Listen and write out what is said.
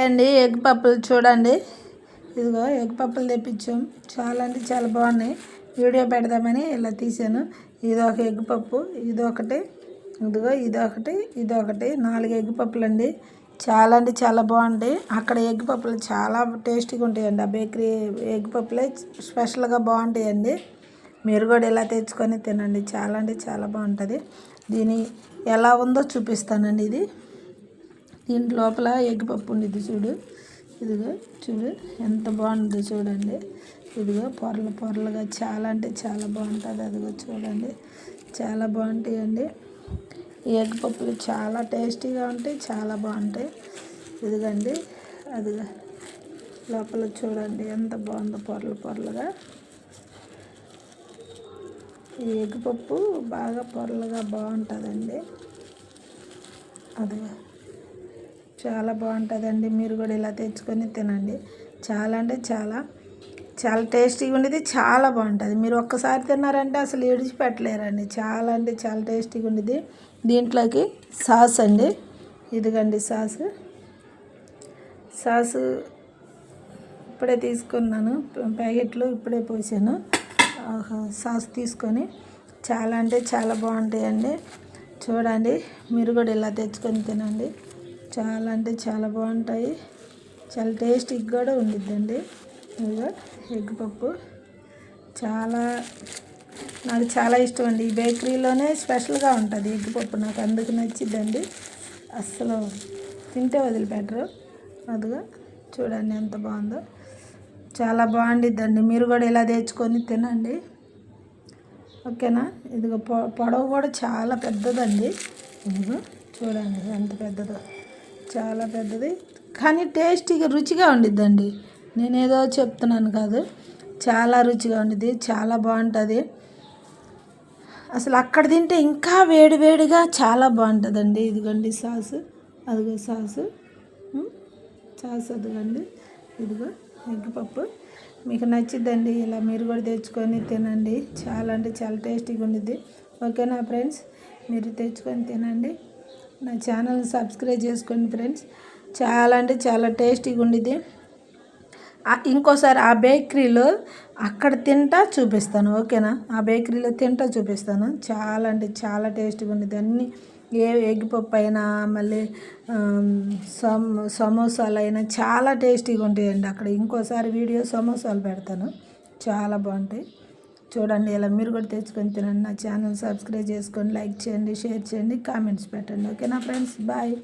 అండి ఎగ్ పప్పులు చూడండి. ఇదిగో ఎగ్ పప్పులు తెప్పించాం. చాలా అంటే చాలా బాగున్నాయి. వీడియో పెడదామని ఇలా తీసాను. ఇది ఒక ఎగ్ పప్పు, ఇదొకటి, ఇదిగో ఇదొకటి, ఇదొకటి, 4 ఎగ్ పప్పులు అండి. చాలా అంటే చాలా బాగుంటాయి. అక్కడ ఎగ్ పప్పులు చాలా టేస్టీగా ఉంటాయండి. ఆ బేకరీ ఎగ్ పప్పులే స్పెషల్గా బాగుంటాయండి. మీరు కూడా ఇలా తెచ్చుకొని తినండి. చాలా అంటే చాలా బాగుంటుంది. దీని ఎలా ఉందో చూపిస్తానండి. ఇది దీని లోపల ఎగ్ పప్పు ఉండేది చూడు. ఇదిగో చూడు ఎంత బాగుందో చూడండి. ఇదిగో పొరలు పొరలుగా చాలా అంటే చాలా బాగుంటుంది. అదిగో చూడండి చాలా బాగుంటాయండి. ఈ ఎగ్ పప్పులు చాలా టేస్టీగా ఉంటాయి, చాలా బాగుంటాయి. ఇదిగండి అదిగో లోపల చూడండి ఎంత బాగుందో పొరలు పొరలుగా. ఈ ఎగ్ పప్పు బాగా పొరలుగా బాగుంటుందండి. అదిగో చాలా బాగుంటుందండి. మీరు కూడా ఇలా తెచ్చుకొని తినండి. చాలా అంటే చాలా చాలా టేస్టీగా ఉండేది, చాలా బాగుంటుంది. మీరు ఒక్కసారి తిన్నారంటే అసలు విడిచిపెట్టలేరండి. చాలా అంటే చాలా టేస్టీగా ఉండేది. దీంట్లోకి సాస్ అండి. ఇదిగండి సాసు ఇప్పుడే తీసుకున్నాను. ప్యాకెట్లు ఇప్పుడే పోసాను. సాస్ తీసుకొని చాలా అంటే చాలా బాగుంటాయండి. చూడండి మీరు కూడా ఇలా తెచ్చుకొని తినండి. చాలా అంటే చాలా బాగుంటాయి. చాలా టేస్టీగా కూడా ఉండిద్దండి. ఇదిగో ఎగ్ పప్పు నాకు చాలా ఇష్టం అండి. ఈ బేకరీలోనే స్పెషల్గా ఉంటుంది ఎగ్ పప్పు. నాకు అందుకు నచ్చిద్దండి. అస్సలు తింటే వదిలిపెట్టరు. అదిగో చూడండి ఎంత బాగుందో. చాలా బాగుండిద్దండి. మీరు కూడా ఇలా తెచ్చుకొని తినండి. ఓకేనా. ఇదిగో పొడవు కూడా చాలా పెద్దదండి. ఇదిగో చూడండి ఎంత పెద్దదో, చాలా పెద్దది. కానీ టేస్టీగా రుచిగా ఉండిద్దండి. నేనేదో చెప్తున్నాను కాదు, చాలా రుచిగా ఉండిద్ది, చాలా బాగుంటుంది. అసలు అక్కడ తింటే ఇంకా వేడివేడిగా చాలా బాగుంటుందండి. ఇదిగోండి సాసు, అదిగో సాసు అదిగోండి. ఇదిగో ఎగ్ పప్పు మీకు నచ్చిద్దండి. ఇలా మీరు కూడా తెచ్చుకొని తినండి. చాలా అంటే చాలా టేస్టీగా ఉండిద్ది. ఓకేనా ఫ్రెండ్స్, మీరు తెచ్చుకొని తినండి. నా ఛానల్ని సబ్స్క్రైబ్ చేసుకోండి ఫ్రెండ్స్. చాలా అంటే చాలా టేస్టీగా ఉండిద్ది. ఇంకోసారి ఆ బేకరీలో అక్కడ తింటా చూపిస్తాను. ఓకేనా. ఆ బేకరీలో తింటా చూపిస్తాను. చాలా అంటే చాలా టేస్టీగా ఉండిద్ది. అన్నీ ఎగ్ పప్పు అయినా మళ్ళీ సమోసాలు అయినా చాలా టేస్టీగా ఉంటాయండి అక్కడ. ఇంకోసారి వీడియో సమోసాలు పెడతాను, చాలా బాగుంటాయి. చూడండి ఇలా మీరు కూడా తెచ్చుకొని తినండి. నా ఛానల్ సబ్స్క్రైబ్ చేసుకొని లైక్ చేయండి, షేర్ చేయండి, కామెంట్స్ పెట్టండి. ఓకేనా ఫ్రెండ్స్, బాయ్.